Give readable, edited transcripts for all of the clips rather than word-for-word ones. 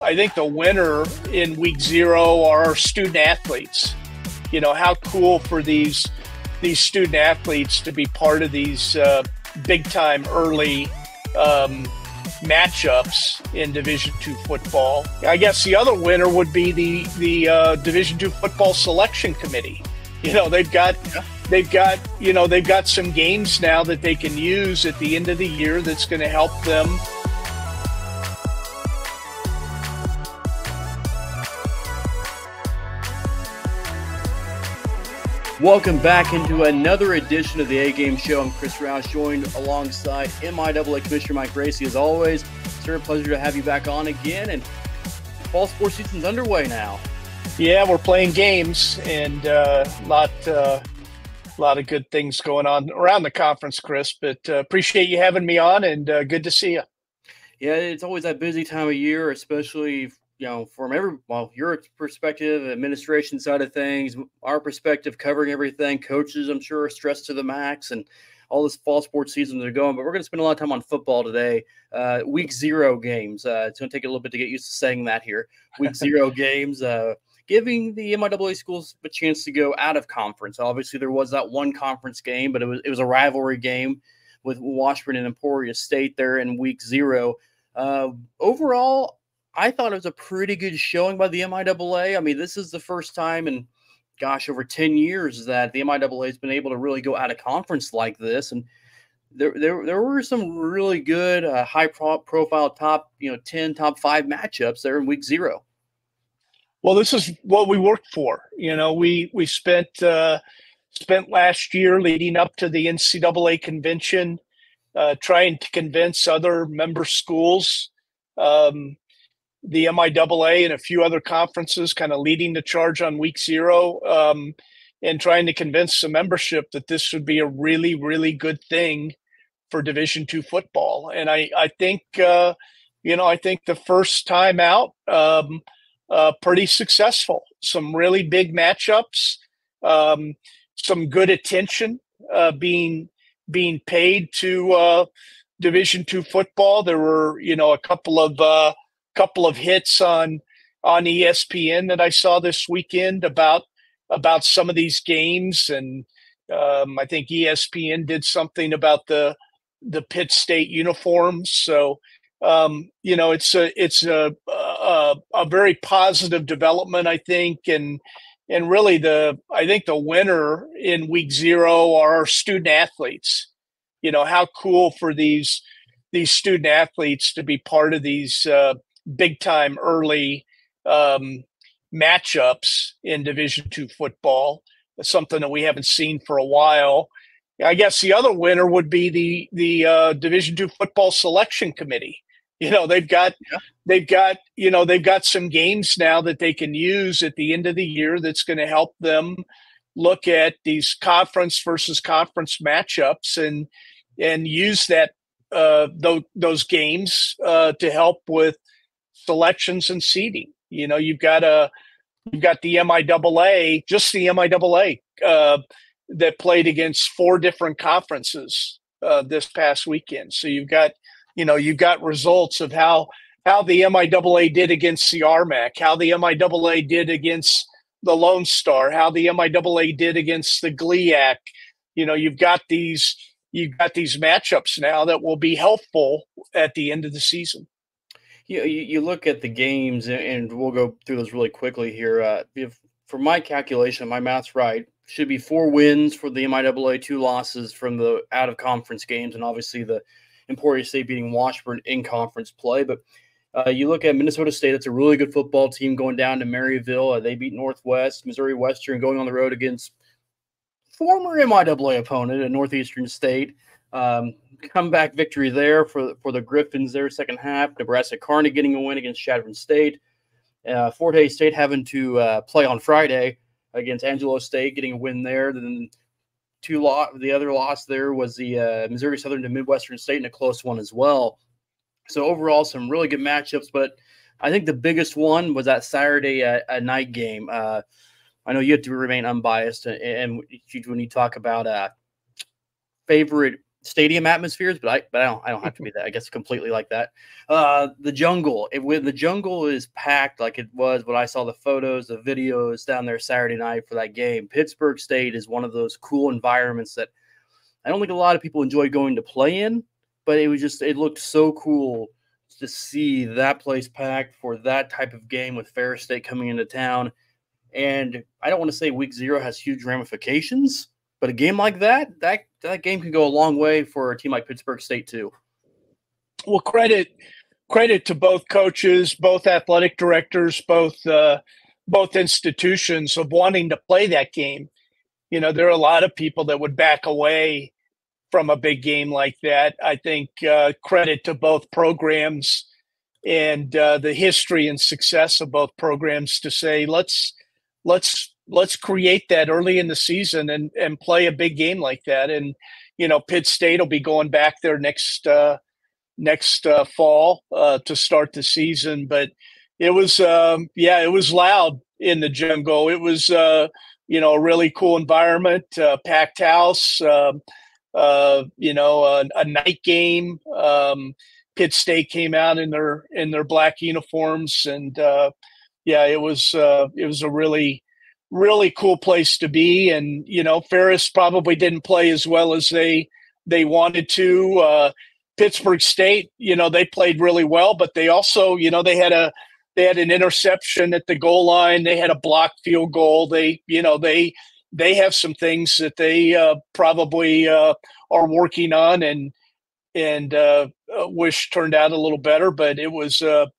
I think the winner in week 0 are our student athletes. You know, how cool for these student athletes to be part of these big time early matchups in Division II football. I guess the other winner would be the Division II football selection committee. You know, they've got some games now that they can use at the end of the year that's going to help them. Welcome back into another edition of the A-Game Show. I'm Chris Roush, joined alongside MIAA Commissioner Racy. As always, sir, a pleasure to have you back on again. And fall sports season's underway now. Yeah, we're playing games, and a lot of good things going on around the conference, Chris. But appreciate you having me on, and good to see you. Yeah, it's always that busy time of year, especially from your perspective, administration side of things, our perspective, covering everything. Coaches, I'm sure, are stressed to the max, and all this fall sports season are going. But we're going to spend a lot of time on football today. Week 0 games. It's going to take a little bit to get used to saying that here. Week 0 games, giving the MIAA schools a chance to go out of conference. Obviously, there was that one conference game, but it was a rivalry game with Washburn and Emporia State there in week 0. Overall, I thought it was a pretty good showing by the MIAA. I mean, this is the first time in, over 10 years that the MIAA has been able to really go out of conference like this. And there were some really good high-profile top 10, top 5 matchups there in week 0. Well, this is what we worked for. You know, we spent last year leading up to the NCAA convention trying to convince other member schools, the MIAA and a few other conferences kind of leading the charge on week 0 and trying to convince the membership that this would be a really, really good thing for Division II football. And I think, I think the first time out, pretty successful. Some really big matchups, some good attention being paid to Division II football. There were, a couple of hits on ESPN that I saw this weekend about some of these games, and I think ESPN did something about the Pitt State uniforms. So it's a very positive development, I think, and really I think the winner in week 0 are our student athletes. You know, how cool for these student athletes to be part of these big time early matchups in Division II football. It's something that we haven't seen for a while. I guess the other winner would be the Division II football selection committee. You know, they've got some games now that they can use at the end of the year that's going to help them look at these conference versus conference matchups and use that those games to help with selections and seeding. You know, you've got the MIAA, just the MIAA that played against 4 different conferences this past weekend. So you've got results of how the MIAA did against the RMAC, how the MIAA did against the Lone Star, how the MIAA did against the GLIAC. You know, you've got these matchups now that will be helpful at the end of the season. You look at the games, and we'll go through those really quickly here. For my calculation, my math's right, should be 4 wins for the MIAA, 2 losses from the out-of-conference games, and obviously the Emporia State beating Washburn in conference play. But you look at Minnesota State, that's a really good football team going down to Maryville. They beat Northwest, Missouri Western, going on the road against former MIAA opponent at Northeastern State. Comeback victory there for the Griffins there second half. Nebraska Kearney getting a win against Chadron State. Fort Hays State having to play on Friday against Angelo State, getting a win there. Then the other loss there was the Missouri Southern to Midwestern State in a close one as well. So overall, some really good matchups, but I think the biggest one was that Saturday night game. I know you have to remain unbiased, and when you talk about favorite stadium atmospheres, but I don't have to be that. I guess completely like that. The jungle, when the jungle is packed like it was when I saw the photos, the videos down there Saturday night for that game. Pittsburgh State is one of those cool environments that I don't think a lot of people enjoy going to play in, but it looked so cool to see that place packed for that type of game with Ferris State coming into town. And I don't want to say week 0 has huge ramifications, but a game like that game can go a long way for a team like Pittsburgh State too. Well, credit to both coaches, both athletic directors, both institutions of wanting to play that game. You know, there are a lot of people that would back away from a big game like that. I think credit to both programs and the history and success of both programs to say, let's create that early in the season and play a big game like that. And, you know, Pitt State will be going back there next fall to start the season. But it was, it was loud in the jungle. It was, you know, a really cool environment, packed house, a night game. Pitt State came out in their black uniforms, and it was a really, really cool place to be. And, you know, Ferris probably didn't play as well as they wanted to. Pittsburgh State, you know, they played really well, but they also, you know, they had an interception at the goal line. They had a blocked field goal. They have some things that they probably are working on and wish turned out a little better. But it was a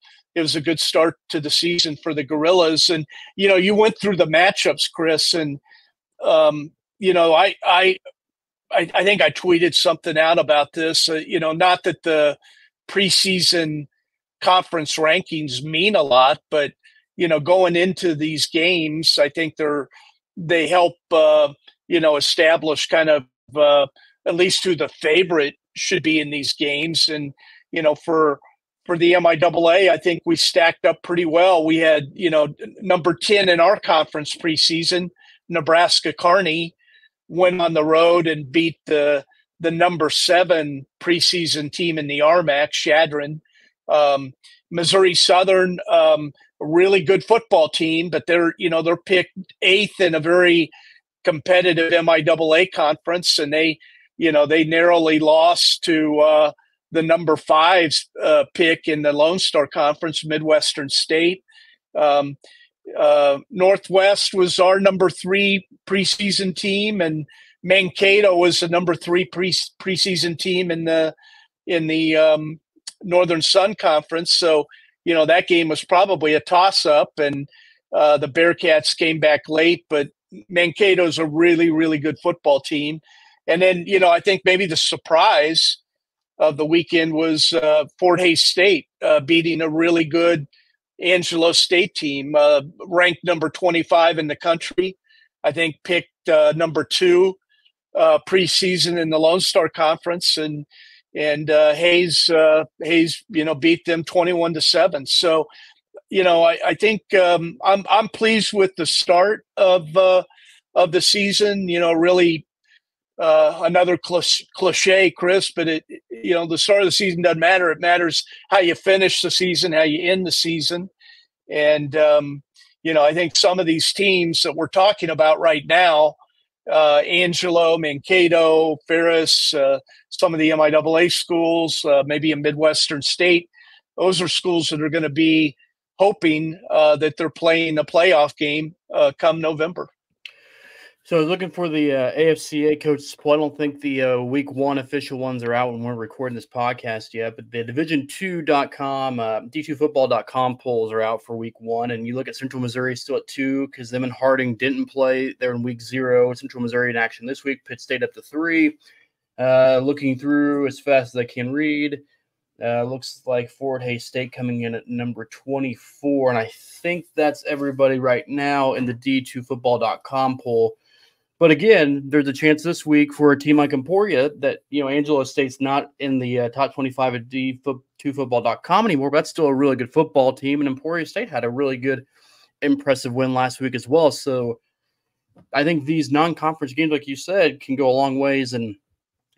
good start to the season for the Gorillas. And, you know, you went through the matchups, Chris, and, you know, I think I tweeted something out about this, you know, not that the preseason conference rankings mean a lot, but, you know, going into these games, I think they help, you know, establish kind of at least who the favorite should be in these games. And, you know, for the MIAA, I think we stacked up pretty well. We had, you know, number 10 in our conference preseason, Nebraska Kearney, went on the road and beat the number 7 preseason team in the RMAC, Shadron. Missouri Southern, a really good football team, but they're picked 8th in a very competitive MIAA conference, and they narrowly lost to the number 5 pick in the Lone Star Conference, Midwestern State. Northwest was our number 3 preseason team, and Mankato was the number 3 preseason team in the Northern Sun Conference. So, you know, that game was probably a toss-up, and the Bearcats came back late, but Mankato's a really, really good football team. And then, you know, I think maybe the surprise of the weekend was Fort Hays State beating a really good Angelo State team, ranked number 25 in the country. I think picked number 2 preseason in the Lone Star Conference, and Hays, you know, beat them 21-7. So, you know, I think I'm pleased with the start of the season. You know, really another cliche, Chris, but you know, the start of the season doesn't matter. It matters how you finish the season, how you end the season. And, you know, I think some of these teams that we're talking about right now, Angelo, Mankato, Ferris, some of the MIAA schools, maybe a Midwestern State, those are schools that are going to be hoping that they're playing a playoff game come November. So looking for the AFCA coaches poll. I don't think the week 1 official ones are out when we're recording this podcast yet, but the division2.com, d2football.com polls are out for week 1. And you look at Central Missouri still at 2 because them and Harding didn't play. They're in week 0. Central Missouri in action this week. Pitt State up to 3. Looking through as fast as I can read. Looks like Fort Hays State coming in at number 24. And I think that's everybody right now in the d2football.com poll. But again, there's a chance this week for a team like Emporia that, you know, Angelo State's not in the top 25 at d2football.com anymore, but that's still a really good football team. And Emporia State had a really good, impressive win last week as well. So I think these non-conference games, like you said, can go a long ways in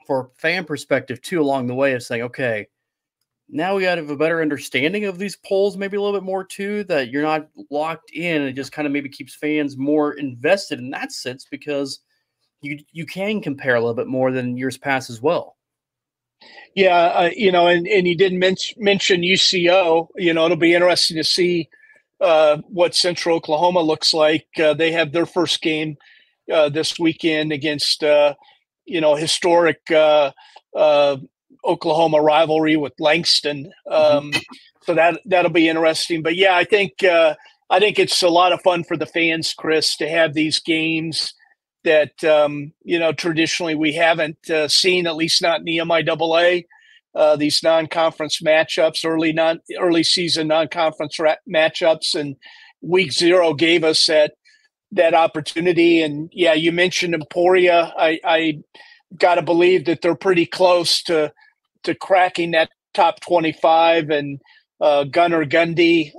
for a fan perspective too, along the way of saying, okay, now we got to have a better understanding of these polls, maybe a little bit more too, that you're not locked in. It just kind of maybe keeps fans more invested in that sense, because you can compare a little bit more than years past as well. Yeah, and you didn't mention UCO. It'll be interesting to see what Central Oklahoma looks like. They have their first game this weekend against historic Oklahoma rivalry with Langston. So that'll be interesting. But yeah, I think it's a lot of fun for the fans, Chris, to have these games that traditionally we haven't seen, at least not in the MIAA. These non-conference matchups, early season non-conference matchups, and week 0 gave us that opportunity. And yeah, you mentioned Emporia. I got to believe that they're pretty close to cracking that top 25. And Gunnar Gundy,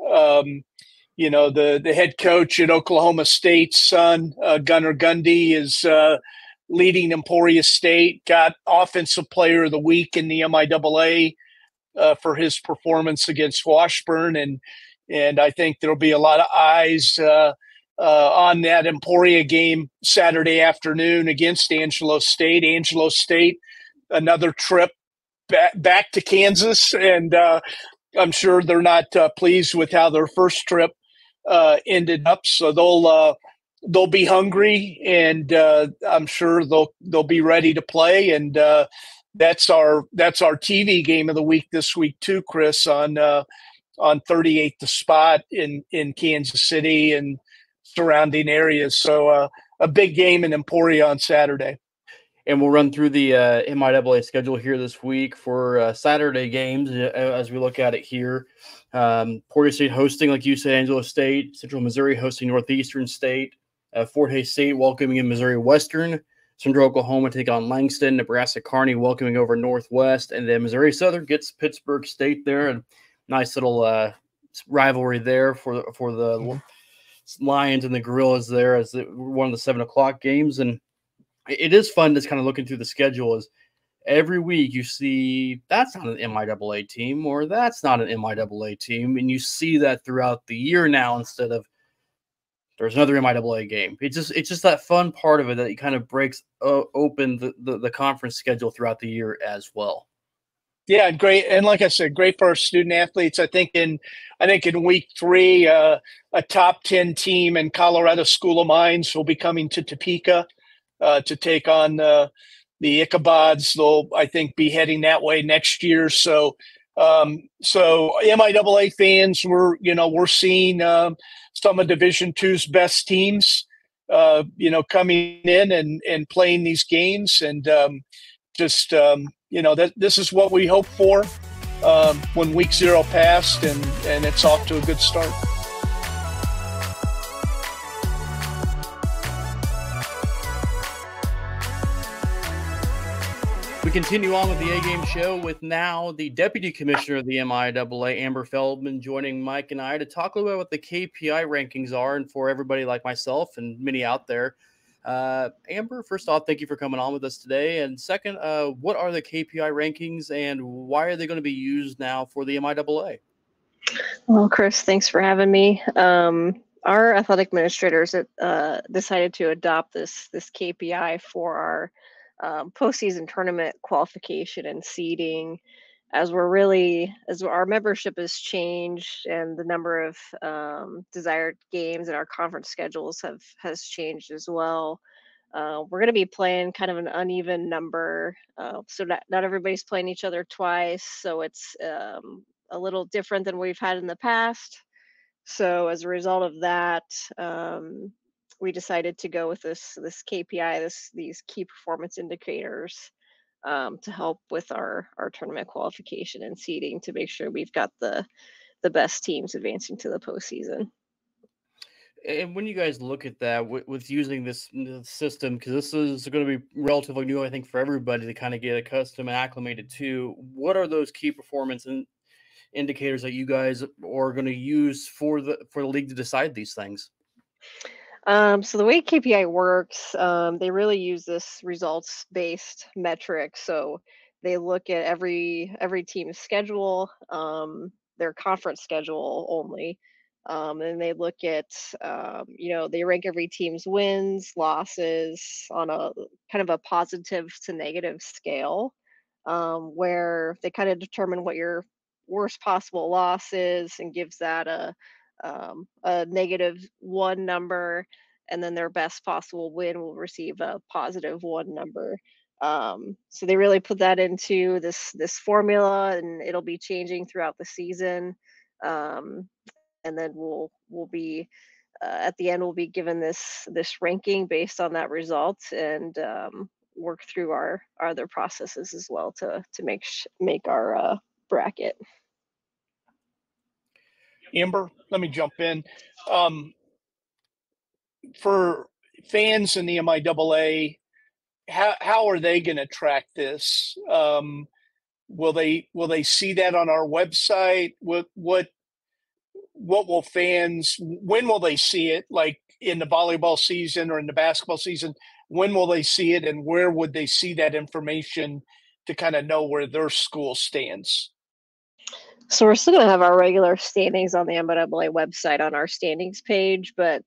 the head coach at Oklahoma State's son, Gunnar Gundy, is leading Emporia State, got Offensive Player of the Week in the MIAA for his performance against Washburn. And I think there'll be a lot of eyes on that Emporia game Saturday afternoon against Angelo State. Angelo State, another trip back to Kansas, and I'm sure they're not pleased with how their first trip ended up. So they'll be hungry, and I'm sure they'll be ready to play. And that's our TV game of the week this week too, Chris, on 38th the Spot in Kansas City and surrounding areas. So a big game in Emporia on Saturday. And we'll run through the MIAA schedule here this week for Saturday games as we look at it here. Emporia State hosting, like you said, Angelo State. Central Missouri hosting Northeastern State. Fort Hays State welcoming in Missouri Western. Central Oklahoma take on Langston. Nebraska Kearney welcoming over Northwest. And then Missouri Southern gets Pittsburgh State there. And nice little rivalry there for the Lions and the Gorillas there as one of the 7 o'clock games. And it is fun just kind of looking through the schedule as every week you see that's not an MIAA team or that's not an MIAA team. And you see that throughout the year now instead of there's another MIAA game. It's just that fun part of it that it kind of breaks open the conference schedule throughout the year as well. Yeah, great. And like I said, great for our student athletes. I think in week 3, a top 10 team in Colorado School of Mines will be coming to Topeka to take on the Ichabods. They'll, I think, be heading that way next year. So MIAA fans, we're seeing some of Division II's best teams, coming in and playing these games, and that this is what we hope for when week 0 passed, and it's off to a good start. We continue on with the A-Game show with now the Deputy Commissioner of the MIAA, Amber Feldman, joining Mike and I to talk a little bit what the KPI rankings are, and for everybody like myself and many out there. Amber, first off, thank you for coming on with us today. And second, what are the KPI rankings and why are they going to be used now for the MIAA? Well, Chris, thanks for having me. Our athletic administrators decided to adopt this KPI for our postseason tournament qualification and seeding, as our membership has changed and the number of desired games in our conference schedules has changed as well. We're going to be playing kind of an uneven number, so not everybody's playing each other twice, so it's a little different than we've had in the past. So as a result of that, we decided to go with this KPI, these key performance indicators, to help with our tournament qualification and seeding to make sure we've got the best teams advancing to the postseason. And when you guys look at that with using this system, because this is going to be relatively new, I think, for everybody to kind of get accustomed and acclimated to, what are those key performance indicators that you guys are going to use for the league to decide these things? So the way KPI works, they really use this results-based metric. So they look at every team's schedule, their conference schedule only, and they look at they rank every team's wins, losses on a kind of a positive to negative scale, where they kind of determine what your worst possible loss is and gives that a -1 number, and then their best possible win will receive a +1 number. So they really put that into this formula, and it'll be changing throughout the season. Um, and then we'll be at the end we'll be given this ranking based on that result, and work through our other processes as well to make our bracket. Amber, let me jump in. For fans in the MIAA, how are they going to track this? Will they see that on our website? What will fans? When will they see it? Like in the volleyball season or in the basketball season? When will they see it, and where would they see that information to kind of know where their school stands? So we're still going to have our regular standings on the MIAA website on our standings page, but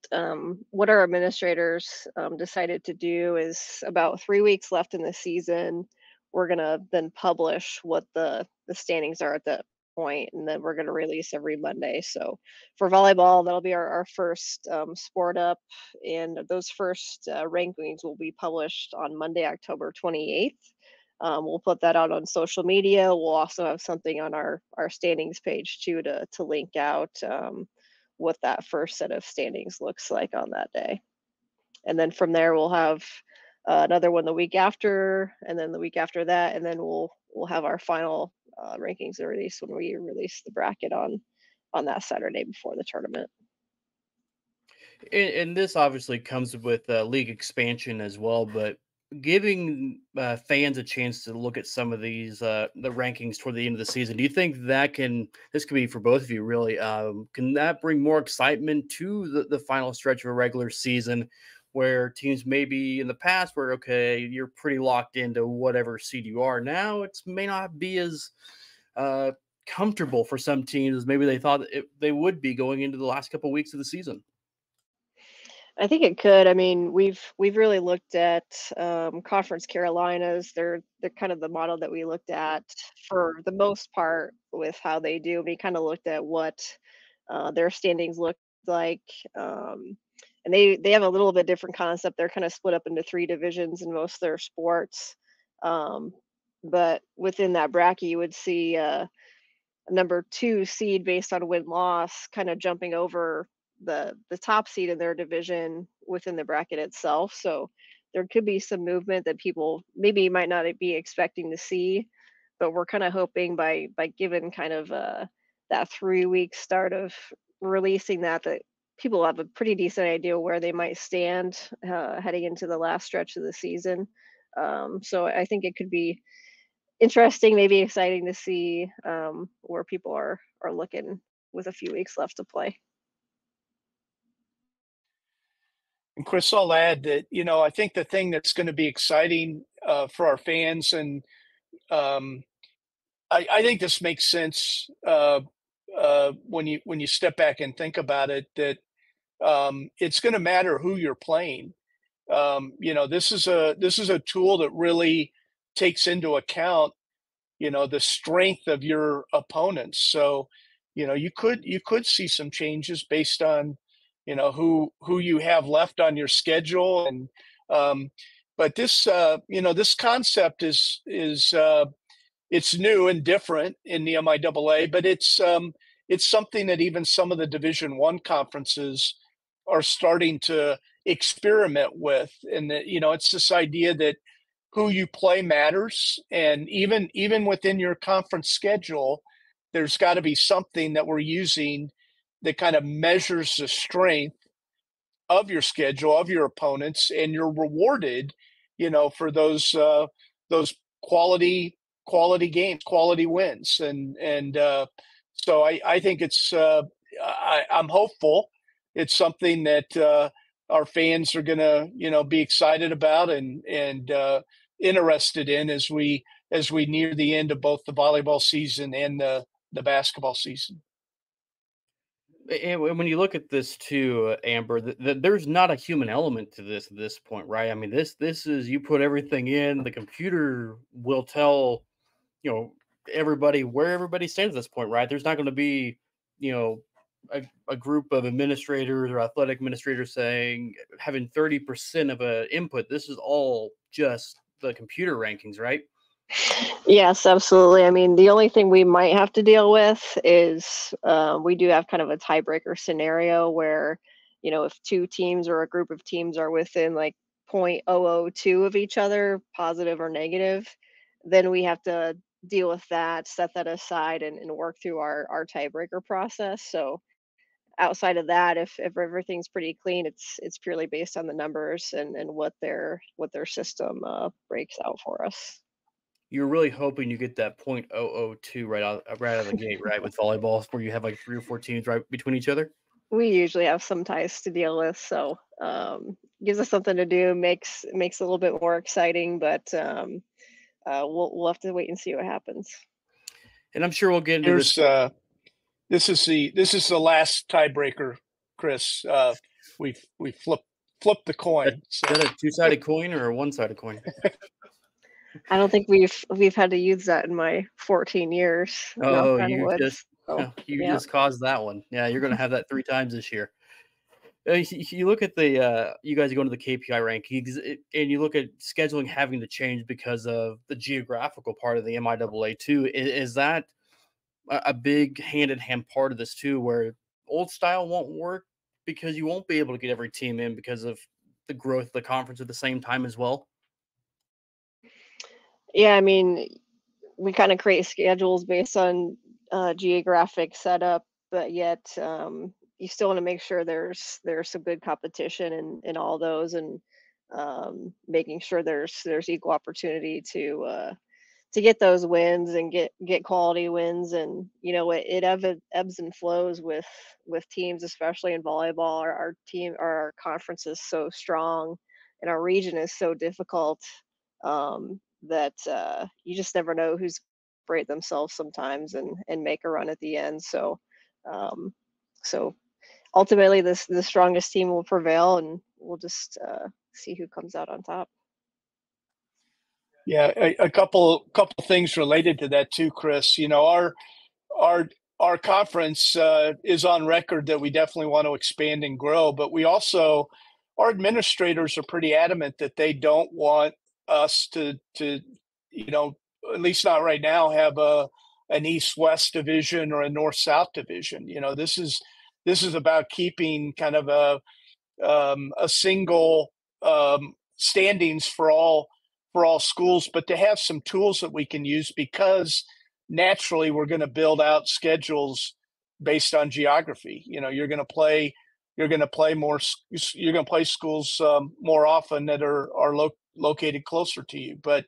what our administrators decided to do is about 3 weeks left in the season, we're going to then publish what the standings are at that point, and then we're going to release every Monday. So for volleyball, that'll be our first sport up, and those first rankings will be published on Monday, October 28th. We'll put that out on social media. We'll also have something on our standings page too to link out what that first set of standings looks like on that day. And then from there we'll have another one the week after, and then the week after that, and then we'll have our final rankings released when we release the bracket on that Saturday before the tournament. And this obviously comes with league expansion as well, but giving fans a chance to look at some of these the rankings toward the end of the season, do you think that this could be for both of you really, can that bring more excitement to the final stretch of a regular season, where teams maybe in the past were, okay, you're pretty locked into whatever seed you are, now it may not be as comfortable for some teams as maybe they thought they would be going into the last couple of weeks of the season? I think it could. I mean, we've really looked at Conference Carolinas. They're kind of the model that we looked at for the most part with how they do. We kind of looked at what their standings look like, and they have a little bit different concept. They're kind of split up into 3 divisions in most of their sports, um, but within that bracket, you would see number 2 seed based on win loss kind of jumping over the top seed in their division within the bracket itself. So there could be some movement that people maybe might not be expecting to see, but we're kind of hoping by given kind of that 3 week start of releasing that people have a pretty decent idea where they might stand heading into the last stretch of the season. So I think it could be interesting, maybe exciting to see where people are looking with a few weeks left to play. And Chris, I'll add that, I think the thing that's going to be exciting for our fans, and um, I think this makes sense when you step back and think about it, that it's going to matter who you're playing. This is a tool that really takes into account, the strength of your opponents. So, you could see some changes based on, who you have left on your schedule. And but this concept is it's new and different in the MIAA, but it's something that even some of the Division I conferences are starting to experiment with. And that, it's this idea that who you play matters, and even within your conference schedule, there's got to be something that we're using that kind of measures the strength of your schedule, of your opponents, and you're rewarded, for those quality games, quality wins. And so I think I'm hopeful. It's something that our fans are going to, be excited about and interested in as we near the end of both the volleyball season and the basketball season. And when you look at this too, Amber, there's not a human element to this at this point, right? I mean, this is, you put everything in, the computer will tell, everybody where everybody stands at this point, right? There's not going to be, a group of administrators or athletic administrators having 30% of a input. This is all just the computer rankings, right? Yes, absolutely. I mean, the only thing we might have to deal with is we do have kind of a tiebreaker scenario where, if two teams or a group of teams are within like 0.002 of each other, positive or negative, then we have to deal with that, set that aside, and work through our tiebreaker process. So outside of that, if everything's pretty clean, it's purely based on the numbers and what their system breaks out for us. You're really hoping you get that 0.002 right out of the gate, right? With volleyball, where you have like 3 or 4 teams right between each other. We usually have some ties to deal with, so gives us something to do, makes it a little bit more exciting, but we'll have to wait and see what happens. And I'm sure we'll get into this. This is the last tiebreaker, Chris. We flip the coin. Is that a 2-sided coin or a 1-sided coin? I don't think we've had to use that in my 14 years. Oh, you just caused that one. Yeah, you're going to have that 3 times this year. You look at you guys go into the KPI rankings, and you look at scheduling having to change because of the geographical part of the MIAA too. Is that a big hand-in-hand part of this too, where old style won't work because you won't be able to get every team in because of the growth of the conference at the same time as well? Yeah, I mean, we kind of create schedules based on geographic setup, but yet you still want to make sure there's some good competition in all those, and making sure there's equal opportunity to get those wins and get quality wins. And it ebbs and flows with teams, especially in volleyball. Our conference is so strong, and our region is so difficult. That you just never know who's great themselves sometimes and make a run at the end. So ultimately the strongest team will prevail, and we'll just see who comes out on top. Yeah, a couple things related to that too, Chris. Our conference is on record that we definitely want to expand and grow, but our administrators are pretty adamant that they don't want us to at least not right now, have an East-West division or a North-South division. This is about keeping kind of a single standings for all schools, but to have some tools that we can use, because naturally we're going to build out schedules based on geography. You're going to play schools more often that are located closer to you. But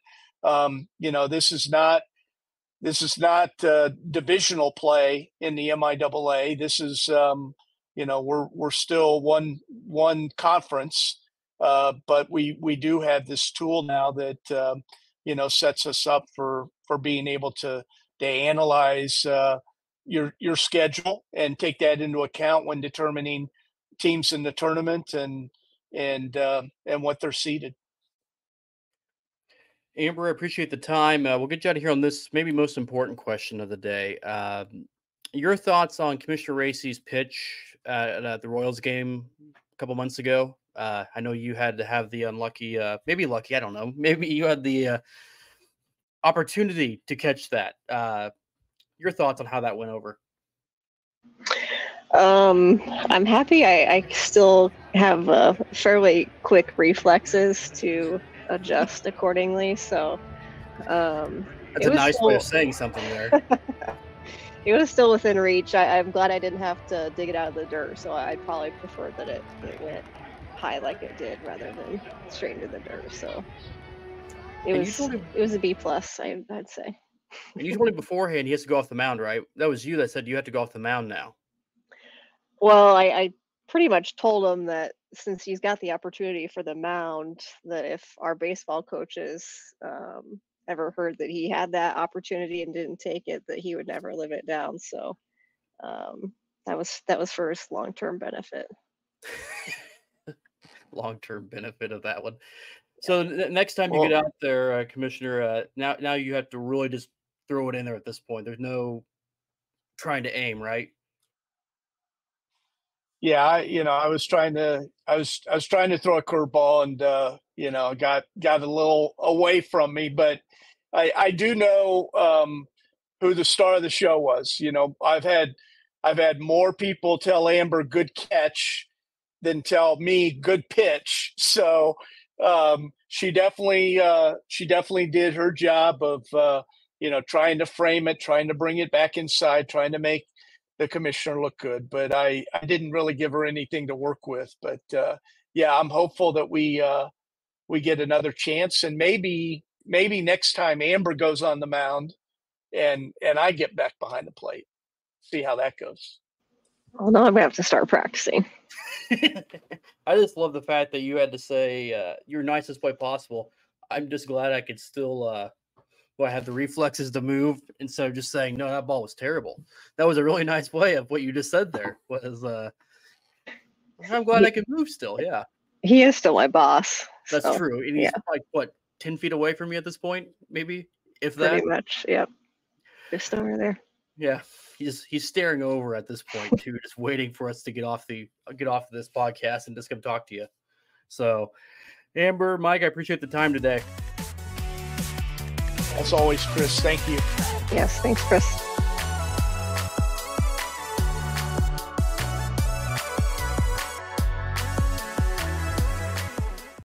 this is not divisional play in the MIAA. This is we're still one conference, but we do have this tool now that sets us up for being able to analyze your schedule and take that into account when determining teams in the tournament and what they're seeded. Amber, I appreciate the time. We'll get you out of here on this maybe most important question of the day. Your thoughts on Commissioner Racy's pitch at the Royals game a couple months ago? I know you had to have the unlucky, maybe lucky, I don't know. Maybe you had the opportunity to catch that. Your thoughts on how that went over? I'm happy I still have fairly quick reflexes to adjust accordingly. So that's a nice way of saying something there. It was still within reach. I'm glad I didn't have to dig it out of the dirt. So I probably prefer that it went high like it did rather than straight into the dirt. So it was a B+, I'd say. And you told me beforehand he has to go off the mound, right? That was you that said you have to go off the mound now. Well, I pretty much told him that since he's got the opportunity for the mound, that if our baseball coaches ever heard that he had that opportunity and didn't take it, that he would never live it down. So that was for his long-term benefit. Long-term benefit of that one. So next time you get out there, Commissioner, now you have to really just throw it in there at this point. There's no trying to aim, right? Yeah, I was trying to throw a curveball and got a little away from me, but I do know who the star of the show was. I've had more people tell Amber good catch than tell me good pitch. So she definitely did her job of trying to frame it, trying to bring it back inside, trying to make the commissioner look good. But I didn't really give her anything to work with. But yeah, I'm hopeful that we get another chance, and maybe next time Amber goes on the mound and I get back behind the plate. See how that goes. Well, now I'm gonna have to start practicing. I just love the fact that you had to say your nicest play possible. I'm just glad I could still I have the reflexes to move instead of just saying, no, that ball was terrible. That was a really nice way of what you just said there. I'm glad I can move still. Yeah. He is still my boss. That's so, true. And he's like, what, 10 feet away from me at this point? Maybe, if that. Pretty much, yep. Just over there. Yeah. He's staring over at this point too, just waiting for us to get off this podcast and just come talk to you. So, Amber, Mike, I appreciate the time today. As always, Chris, thank you. Yes, thanks, Chris.